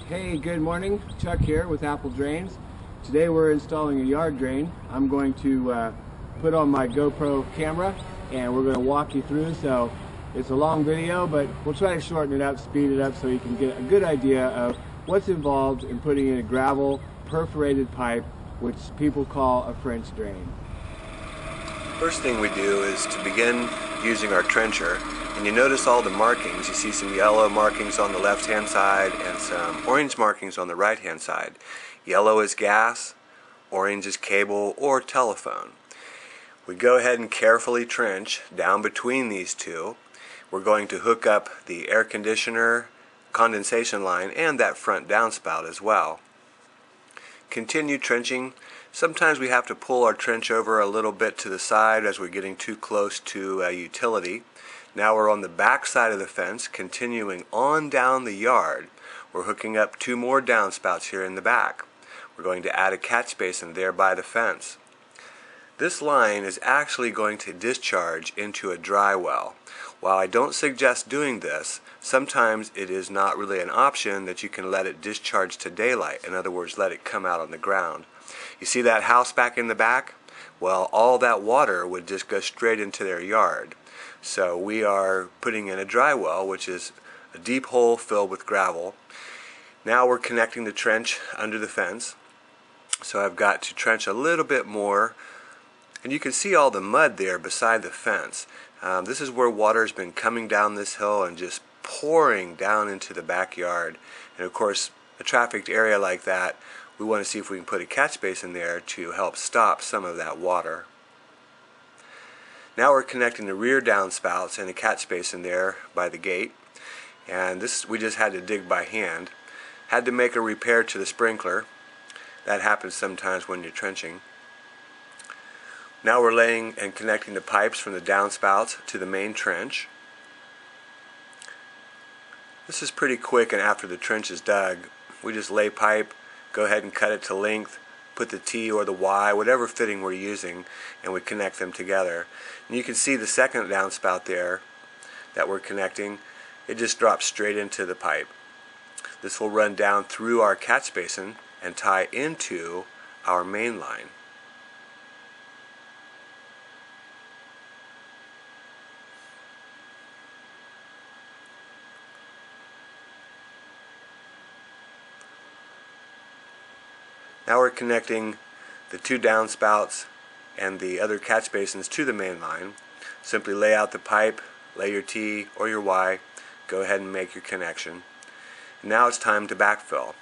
Hey, good morning. Chuck here with Apple Drains. Today we're installing a yard drain. I'm going to put on my GoPro camera and we're going to walk you through. So it's a long video, but we'll try to shorten it up, speed it up so you can get a good idea of what's involved in putting in a gravel perforated pipe, which people call a French drain. First thing we do is to begin using our trencher, and you notice all the markings. You see some yellow markings on the left hand side and some orange markings on the right hand side. Yellow is gas, orange is cable or telephone. We go ahead and carefully trench down between these two. We're going to hook up the air conditioner, condensation line, and that front downspout as well. Continue trenching. Sometimes we have to pull our trench over a little bit to the side as we're getting too close to a utility. Now we're on the back side of the fence, continuing on down the yard. We're hooking up two more downspouts here in the back. We're going to add a catch basin there by the fence. This line is actually going to discharge into a dry well. While I don't suggest doing this, sometimes it is not really an option that you can let it discharge to daylight. In other words, let it come out on the ground. You see that house back in the back? Well, all that water would just go straight into their yard. So we are putting in a dry well, which is a deep hole filled with gravel. Now we're connecting the trench under the fence. So I've got to trench a little bit more. And you can see all the mud there beside the fence. This is where water has been coming down this hill and just pouring down into the backyard. And of course, a trafficked area like that, we want to see if we can put a catch basin there to help stop some of that water. Now we're connecting the rear downspouts and a catch basin there by the gate. And this we just had to dig by hand. Had to make a repair to the sprinkler. That happens sometimes when you're trenching. Now we're laying and connecting the pipes from the downspouts to the main trench. This is pretty quick, and after the trench is dug, we just lay pipe, go ahead and cut it to length, put the T or the Y, whatever fitting we're using, and we connect them together. And you can see the second downspout there that we're connecting. It just drops straight into the pipe. This will run down through our catch basin and tie into our main line. Now we're connecting the two downspouts and the other catch basins to the main line. Simply lay out the pipe, lay your T or your Y, go ahead and make your connection. Now it's time to backfill.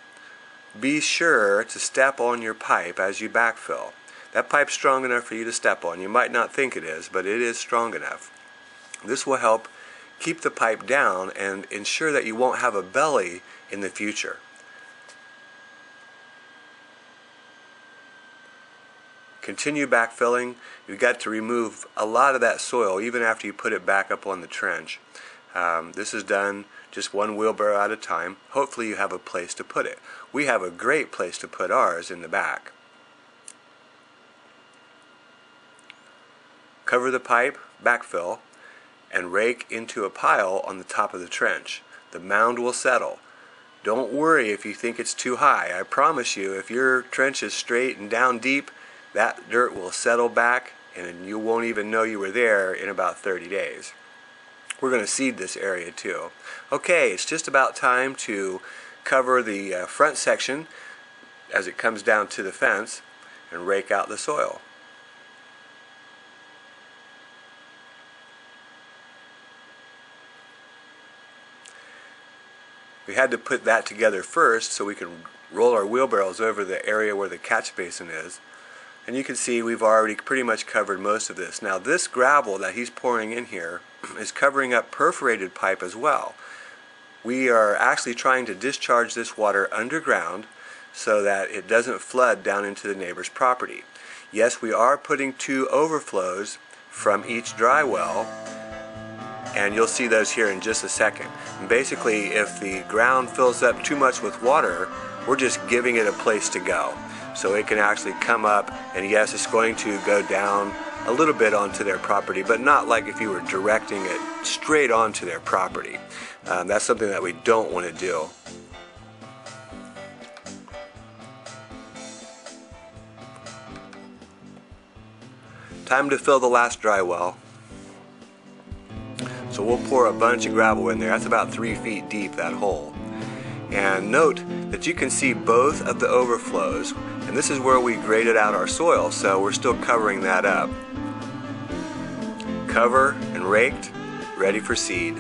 Be sure to step on your pipe as you backfill. That pipe's strong enough for you to step on. You might not think it is, but it is strong enough. This will help keep the pipe down and ensure that you won't have a belly in the future. Continue backfilling. You've got to remove a lot of that soil even after you put it back up on the trench. This is done just one wheelbarrow at a time. Hopefully you have a place to put it. We have a great place to put ours in the back. Cover the pipe, backfill, and rake into a pile on the top of the trench. The mound will settle. Don't worry if you think it's too high. I promise you, if your trench is straight and down deep, that dirt will settle back and you won't even know you were there in about 30 days. We're going to seed this area too. Okay, it's just about time to cover the front section as it comes down to the fence and rake out the soil. We had to put that together first so we can roll our wheelbarrows over the area where the catch basin is. And you can see we've already pretty much covered most of this. Now this gravel that he's pouring in here is covering up perforated pipe as well. We are actually trying to discharge this water underground so that it doesn't flood down into the neighbor's property. Yes, we are putting two overflows from each dry well, and you'll see those here in just a second. And basically, if the ground fills up too much with water, we're just giving it a place to go. So it can actually come up, and yes, it's going to go down a little bit onto their property, but not like if you were directing it straight onto their property. That's something that we don't want to do. Time to fill the last dry well. So we'll pour a bunch of gravel in there. That's about 3 feet deep, that hole. And note that you can see both of the overflows, and this is where we graded out our soil, so we're still covering that up. Cover and raked, ready for seed.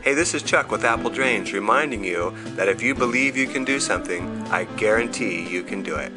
Hey, this is Chuck with Apple Drains, reminding you that if you believe you can do something, I guarantee you can do it.